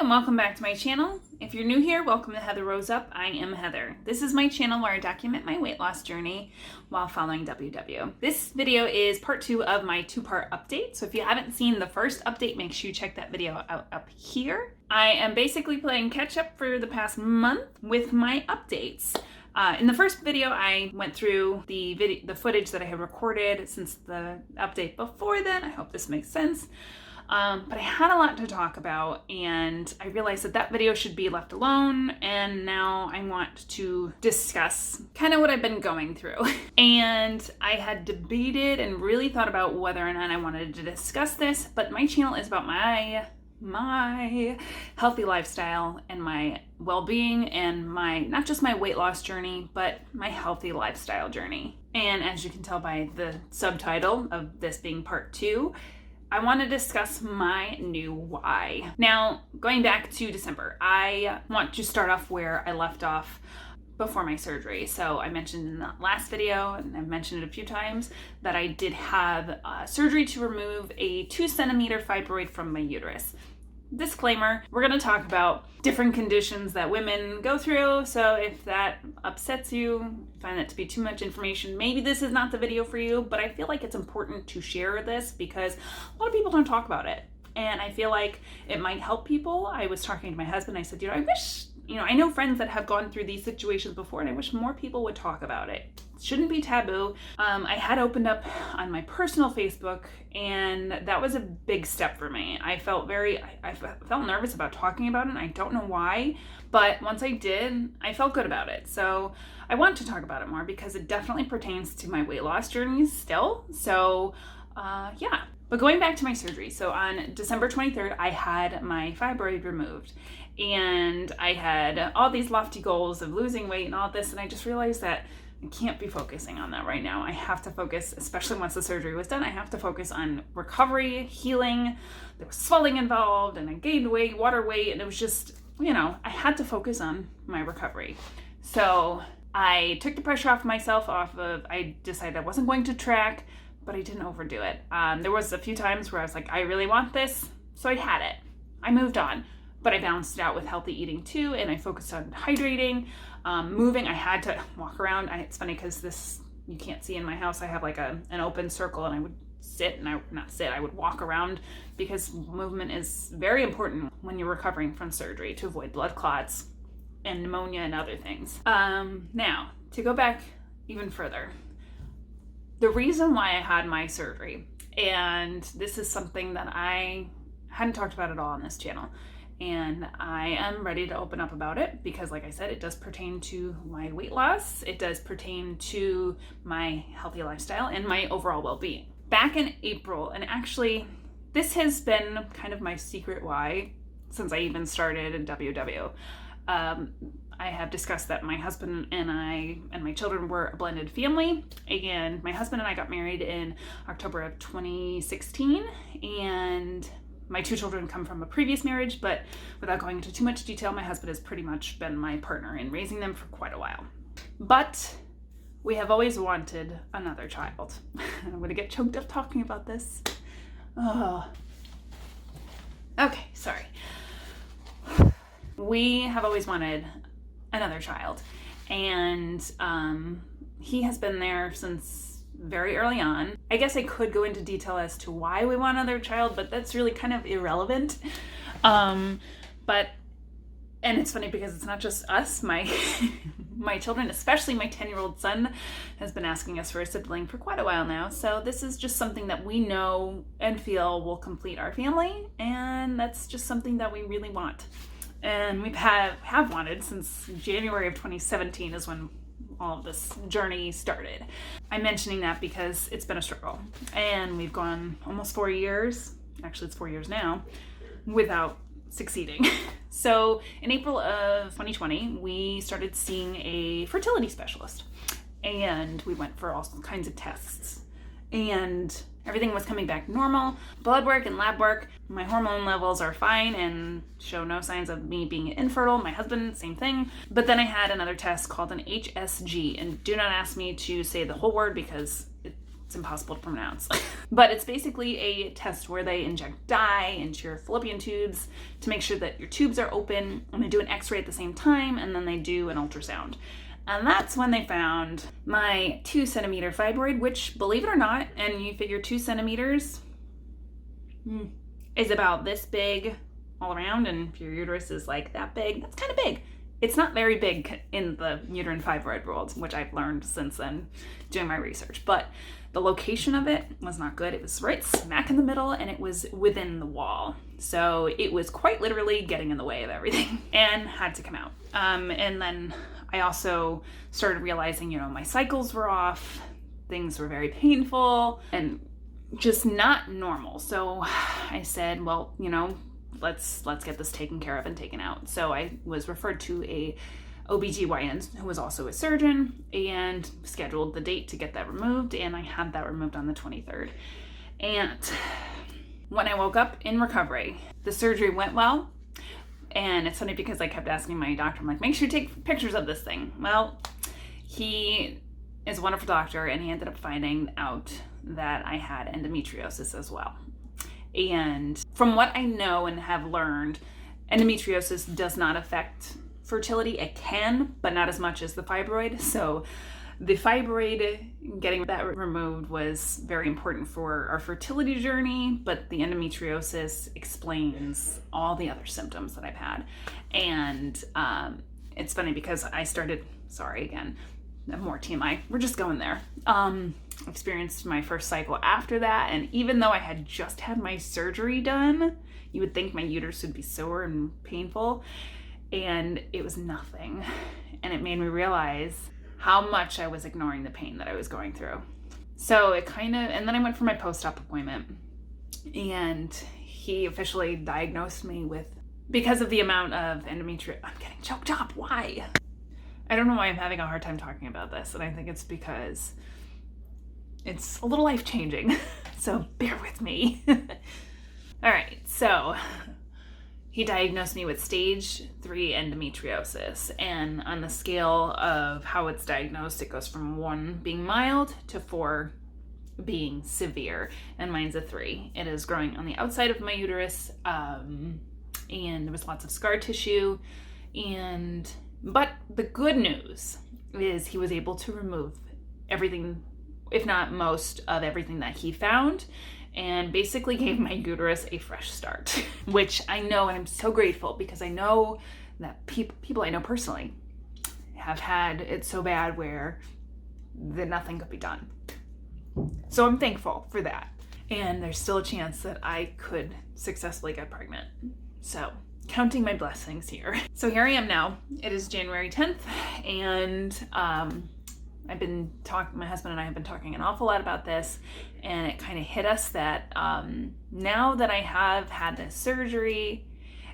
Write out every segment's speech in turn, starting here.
and welcome back to my channel. If you're new here, welcome to Heatherroseup. I am Heather. This is my channel where I document my weight loss journey while following WW. This video is part 2 of my 2-part update. So if you haven't seen the first update, make sure you check that video out up here. I am basically playing catch up for the past month with my updates. In the first video, I went through the footage that I had recorded since the update before then. I hope this makes sense. But I had a lot to talk about, and I realized that video should be left alone, and now I want to discuss kind of what I've been going through. And I had debated and really thought about whether or not I wanted to discuss this, but my channel is about my healthy lifestyle and my well-being and my, not just my weight loss journey, but my healthy lifestyle journey. And as you can tell by the subtitle of this being part 2, I want to discuss my new why. Now, going back to December, I want to start off where I left off before my surgery. So I mentioned in the last video, and I've mentioned it a few times, that I did have surgery to remove a 2-centimeter fibroid from my uterus. Disclaimer, we're going to talk about different conditions that women go through, so if that upsets you, find that to be too much information, maybe this is not the video for you, but I feel like it's important to share this because a lot of people don't talk about it, and I feel like it might help people. I was talking to my husband, I said, I wish, I know friends that have gone through these situations before, and I wish more people would talk about it. It shouldn't be taboo. I had opened up on my personal Facebook, and that was a big step for me. I felt nervous about talking about it, and I don't know why, but once I did, I felt good about it. So I want to talk about it more because it definitely pertains to my weight loss journey still. So yeah. But going back to my surgery, so on December 23rd, I had my fibroid removed, and I had all these lofty goals of losing weight and all this, and I just realized that I can't be focusing on that right now. I have to focus, especially once the surgery was done, I have to focus on recovery, healing. There was swelling involved, and I gained weight, water weight, and it was just, I had to focus on my recovery. So I took the pressure off myself I decided I wasn't going to track, but I didn't overdo it. There was a few times where I was like, I really want this, so I had it. I moved on, but I balanced it out with healthy eating too, and I focused on hydrating, moving. I had to walk around. It's funny because you can't see in my house. I have like an open circle, and I would I would walk around because movement is very important when you're recovering from surgery to avoid blood clots and pneumonia and other things. Now, to go back even further, the reason why I had my surgery, and this is something that I hadn't talked about at all on this channel, and I am ready to open up about it because, like I said, it does pertain to my weight loss, it does pertain to my healthy lifestyle, and my overall well-being. Back in April, and actually this has been kind of my secret why since I even started in WW. I have discussed that my husband and I and my children were a blended family, and my husband and I got married in October of 2016, and my 2 children come from a previous marriage, but without going into too much detail, my husband has pretty much been my partner in raising them for quite a while. But we have always wanted another child. I'm gonna get choked up talking about this. Oh. Okay, sorry. We have always wanted another child, and he has been there since very early on. I guess I could go into detail as to why we want another child, but that's really kind of irrelevant. And it's funny because it's not just us, my children, especially my 10-year-old son, has been asking us for a sibling for quite a while now. So this is just something that we know and feel will complete our family, and that's just something that we really want. And we have wanted since January of 2017 is when all of this journey started. I'm mentioning that because it's been a struggle, and we've gone almost 4 years, actually it's 4 years now, without succeeding. So in April of 2020, we started seeing a fertility specialist, and we went for all kinds of tests, and everything was coming back normal. Blood work and lab work, my hormone levels are fine and show no signs of me being infertile. My husband, same thing. But then I had another test called an HSG, and do not ask me to say the whole word because it's impossible to pronounce. But it's basically a test where they inject dye into your fallopian tubes to make sure that your tubes are open, and they do an x-ray at the same time, and then they do an ultrasound. And that's when they found my 2 centimeter fibroid, which, believe it or not, and you figure 2 centimeters is about this big all around, and if your uterus is like that big, that's kind of big. It's not very big in the uterine fibroid world, which I've learned since then doing my research, but the location of it was not good. It was right smack in the middle, and it was within the wall. So it was quite literally getting in the way of everything and had to come out. And then I also started realizing, my cycles were off, things were very painful and just not normal. So I said, well, let's get this taken care of and taken out. So I was referred to a OBGYN who was also a surgeon and scheduled the date to get that removed, and I had that removed on the 23rd. And when I woke up in recovery, the surgery went well. And it's funny because I kept asking my doctor, I'm like, make sure you take pictures of this thing. Well, he is a wonderful doctor, and he ended up finding out that I had endometriosis as well. And from what I know and have learned, endometriosis does not affect fertility. It can, but not as much as the fibroid. So the fibroid, getting that removed was very important for our fertility journey, but the endometriosis explains all the other symptoms that I've had. And it's funny because I started, sorry again, more TMI, we're just going there. Experienced my first cycle after that, and even though I had just had my surgery done, you would think my uterus would be sore and painful, and it was nothing. And it made me realize how much I was ignoring the pain that I was going through. So it and then I went for my post-op appointment, and he officially diagnosed me with, because of the amount of endometriosis, I'm getting choked up, why? I don't know why I'm having a hard time talking about this, and I think it's because it's a little life-changing, so bear with me. All right, so he diagnosed me with stage 3 endometriosis, and on the scale of how it's diagnosed, it goes from 1 being mild to 4 being severe, and mine's a 3. It is growing on the outside of my uterus, and there was lots of scar tissue, but the good news is he was able to remove everything, if not most of everything that he found, and basically gave my uterus a fresh start, which I know, and I'm so grateful, because I know that people I know personally have had it so bad where nothing could be done. So I'm thankful for that. And there's still a chance that I could successfully get pregnant. So counting my blessings here. So here I am now. It is January 10th, and my husband and I have been talking an awful lot about this, and it kind of hit us that now that I have had this surgery,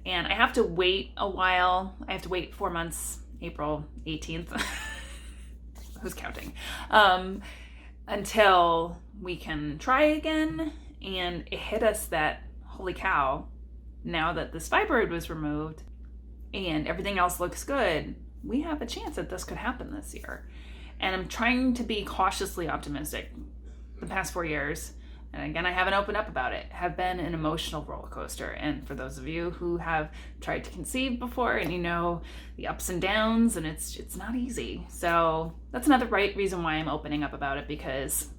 and I have to wait a while, I have to wait 4 months, April 18th, who's counting, until we can try again. And it hit us that, holy cow, now that this fibroid was removed and everything else looks good, we have a chance that this could happen this year. And I'm trying to be cautiously optimistic. The past 4 years, and again, I haven't opened up about it, have been an emotional roller coaster. And for those of you who have tried to conceive before, and the ups and downs, and it's not easy. So that's another reason why I'm opening up about it, because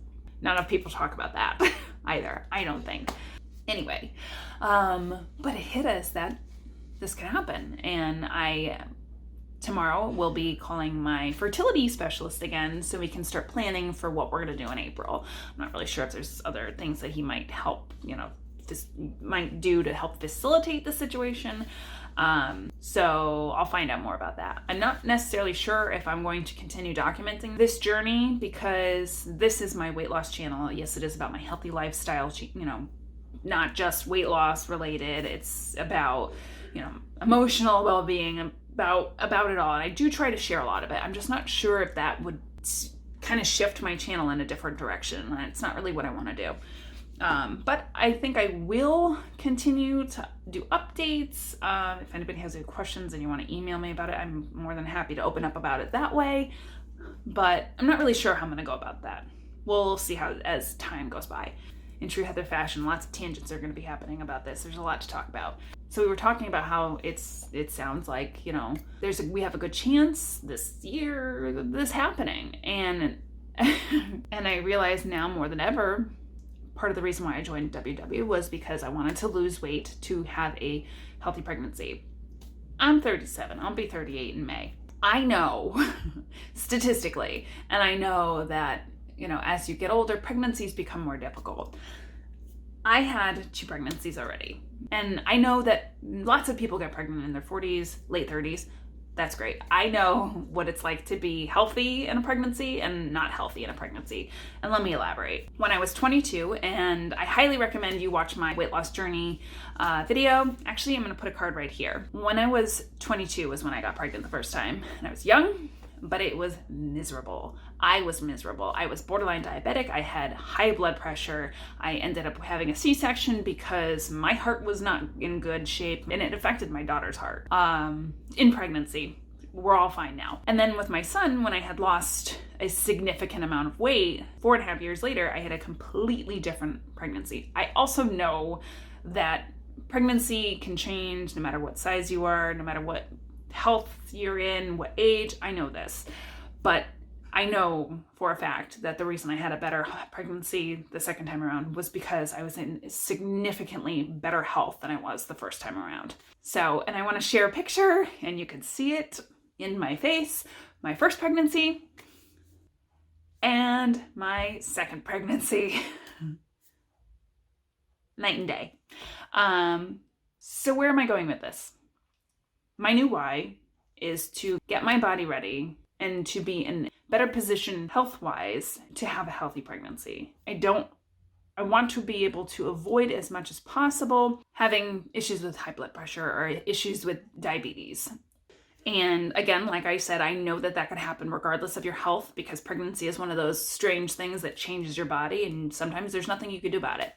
not enough people talk about that either, I don't think. Anyway, but it hit us that this could happen, and tomorrow we'll be calling my fertility specialist again so we can start planning for what we're going to do in April. I'm not really sure if there's other things that he might help, might do to help facilitate the situation. So I'll find out more about that. I'm not necessarily sure if I'm going to continue documenting this journey, because this is my weight loss channel. Yes, it is about my healthy lifestyle, not just weight loss related. It's about, emotional well-being, about it all. And I do try to share a lot of it. I'm just not sure if that would kind of shift my channel in a different direction. It's not really what I want to do. But I think I will continue to do updates. If anybody has any questions and you want to email me about it, I'm more than happy to open up about it that way. But I'm not really sure how I'm going to go about that. we'll see how as time goes by. In true Heather fashion, lots of tangents are going to be happening about this. There's a lot to talk about. So we were talking about how it sounds like, we have a good chance this year this happening. And and I realize now more than ever, part of the reason why I joined WW was because I wanted to lose weight to have a healthy pregnancy. I'm 37. I'll be 38 in May. I know statistically, and I know that, as you get older, pregnancies become more difficult. I had 2 pregnancies already. And I know that lots of people get pregnant in their 40s, late 30s. That's great. I know what it's like to be healthy in a pregnancy and not healthy in a pregnancy. And let me elaborate. When I was 22, and I highly recommend you watch my weight loss journey video. Actually, I'm going to put a card right here. When I was 22 was when I got pregnant the first time. And I was young, but it was miserable. I was miserable. I was borderline diabetic. I had high blood pressure. I ended up having a C-section because my heart was not in good shape, and it affected my daughter's heart. In pregnancy, we're all fine now. And then with my son, when I had lost a significant amount of weight, 4.5 years later, I had a completely different pregnancy. I also know that pregnancy can change no matter what size you are, no matter what health you're in, what age. I know this, but I know for a fact that the reason I had a better pregnancy the second time around was because I was in significantly better health than I was the first time around. So, and I want to share a picture, and you can see it in my face, my first pregnancy and my second pregnancy. Night and day. So where am I going with this? My new why is to get my body ready and to be in better position health-wise to have a healthy pregnancy. I want to be able to avoid as much as possible having issues with high blood pressure or issues with diabetes. And again, like I said, I know that could happen regardless of your health, because pregnancy is one of those strange things that changes your body, and sometimes there's nothing you can do about it.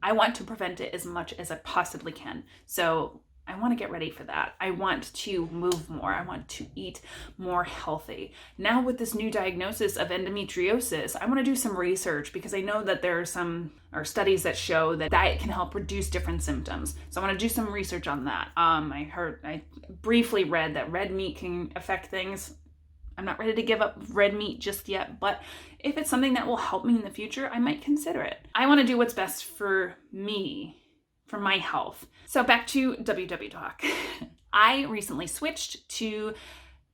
I want to prevent it as much as I possibly can. So I want to get ready for that. I want to move more. I want to eat more healthy. Now with this new diagnosis of endometriosis, I want to do some research, because I know that there are studies that show that diet can help reduce different symptoms. So I want to do some research on that. I briefly read that red meat can affect things. I'm not ready to give up red meat just yet, but if it's something that will help me in the future, I might consider it. I want to do what's best for me, for my health. So back to WW talk. I recently switched to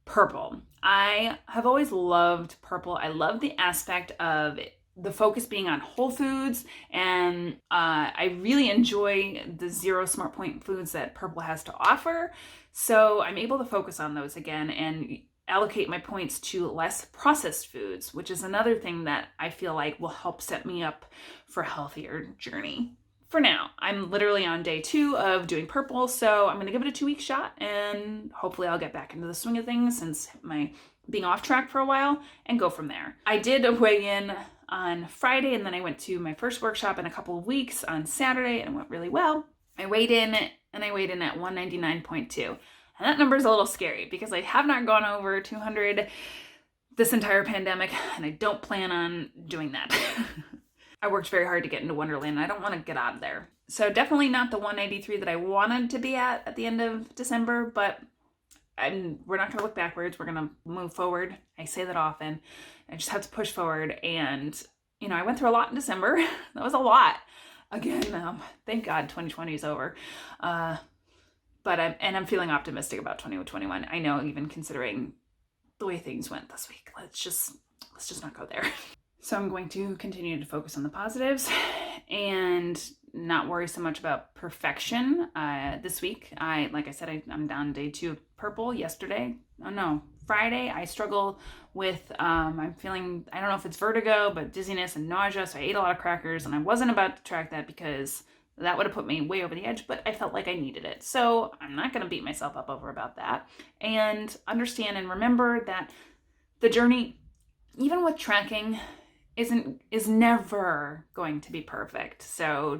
purple. I have always loved purple. I love the aspect of the focus being on whole foods, and I really enjoy the 0 smart point foods that purple has to offer. So I'm able to focus on those again and allocate my points to less processed foods, which is another thing that I feel like will help set me up for a healthier journey. For now, I'm literally on day 2 of doing purple, so I'm going to give it a 2-week shot, and hopefully I'll get back into the swing of things since my being off track for a while, and go from there. I did weigh in on Friday, and then I went to my first workshop in a couple of weeks on Saturday, and it went really well. I weighed in at 199.2. And that number is a little scary because I have not gone over 200 this entire pandemic, and I don't plan on doing that. I worked very hard to get into Wonderland, and I don't want to get out of there. So definitely not the 193 that I wanted to be at the end of December, but we're not going to look backwards. We're going to move forward. I say that often. I just have to push forward. And, I went through a lot in December. That was a lot. Again, thank God 2020 is over. But I'm feeling optimistic about 2021. I know, even considering the way things went this week. Let's just not go there. So I'm going to continue to focus on the positives and not worry so much about perfection. This week, like I said, I'm down day 2 of purple. Friday, I struggle with, I'm feeling, I don't know if it's vertigo, but dizziness and nausea. So I ate a lot of crackers, and I wasn't about to track that because that would have put me way over the edge, but I felt like I needed it. So I'm not going to beat myself up over about that, and understand and remember that the journey, even with tracking, is never going to be perfect. So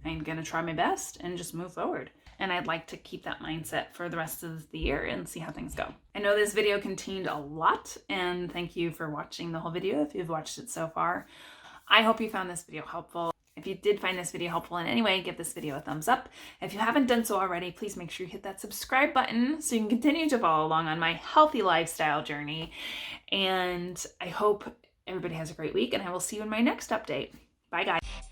I'm going to try my best and just move forward. and I'd like to keep that mindset for the rest of the year and see how things go. I know this video contained a lot, and thank you for watching the whole video if you've watched it so far. I hope you found this video helpful. If you did find this video helpful in any way, give this video a thumbs up. If you haven't done so already, please make sure you hit that subscribe button so you can continue to follow along on my healthy lifestyle journey. And I hope everybody has a great week, and I will see you in my next update. Bye, guys.